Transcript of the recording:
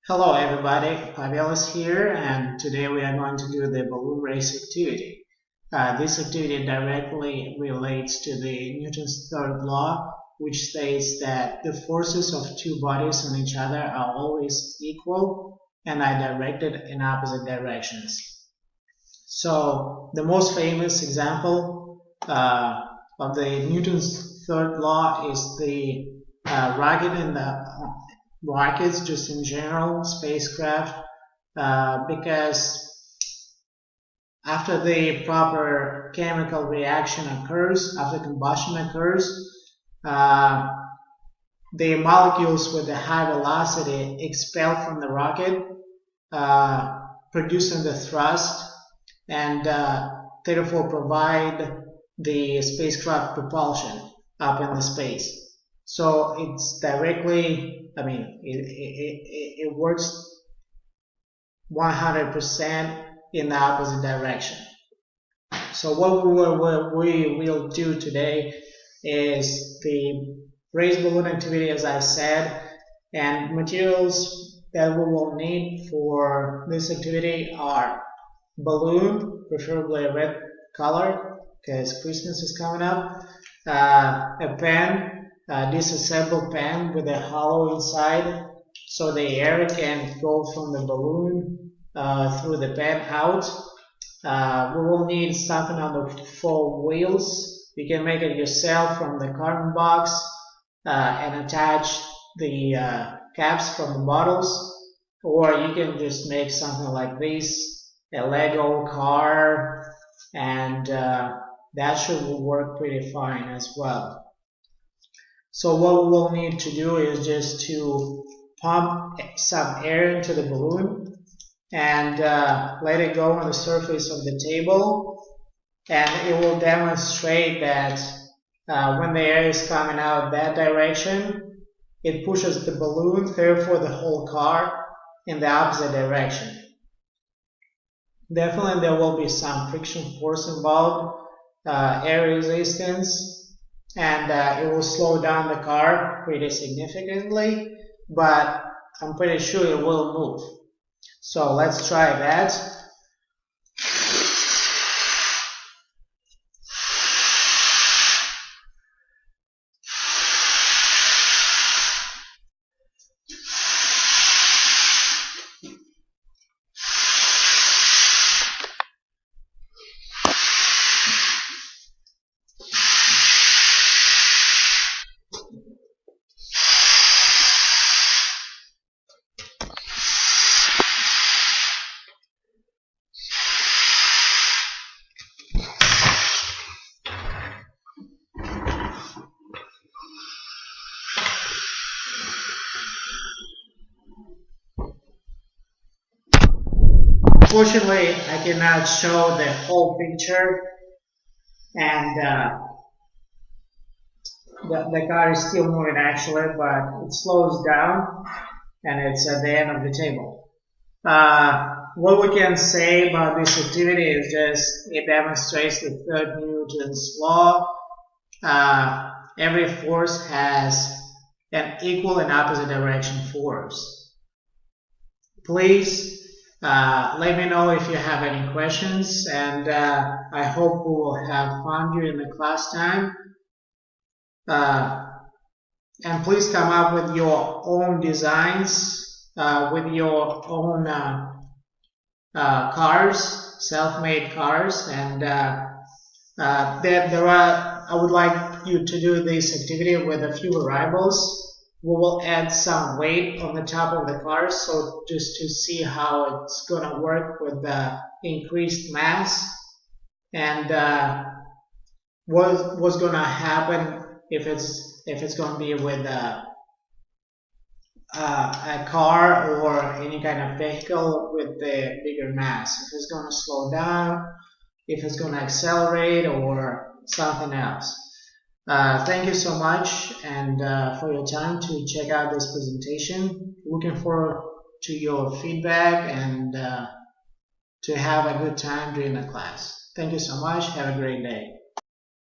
Hello everybody, Pavel is here and today we are going to do the balloon race activity. This activity directly relates to the Newton's third law, which states that the forces of two bodies on each other are always equal and are directed in opposite directions. So the most famous example of the Newton's third law is the rocket in the rockets, just in general, spacecraft, because after the proper chemical reaction occurs, after combustion occurs, the molecules with a high velocity expel from the rocket, producing the thrust, and therefore provide the spacecraft propulsion up in the space. So it's directly, it works 100% in the opposite direction. So what we will do today is the raised balloon activity, as I said, and materials that we will need for this activity are balloon, preferably a red color because Christmas is coming up, a pen, disassembled pen with a hollow inside so the air can go from the balloon through the pen out. We will need something on the four wheels. You can make it yourself from the carton box and attach the caps from the bottles, or you can just make something like this, a Lego car, and that should work pretty fine as well. So what we will need to do is just to pump some air into the balloon and let it go on the surface of the table, and it will demonstrate that when the air is coming out that direction, it pushes the balloon, therefore the whole car, in the opposite direction. Definitely there will be some friction force involved, air resistance, and it will slow down the car pretty significantly, but I'm pretty sure it will move. So let's try that. Unfortunately, I cannot show the whole picture, and the car is still moving actually, but it slows down and it's at the end of the table. What we can say about this activity is just it demonstrates the third Newton's law. Every force has an equal and opposite direction force. Please let me know if you have any questions, and I hope we will have fun during the class time. And please come up with your own designs, with your own cars, self-made cars, and I would like you to do this activity with a few variables. We will add some weight on the top of the car, so just to see how it's going to work with the increased mass, and what's going to happen if it's going to be with a car or any kind of vehicle with the bigger mass. If it's going to slow down, if it's going to accelerate, or something else. Thank you so much and for your time to check out this presentation. Looking forward to your feedback and to have a good time during the class. Thank you so much. Have a great day.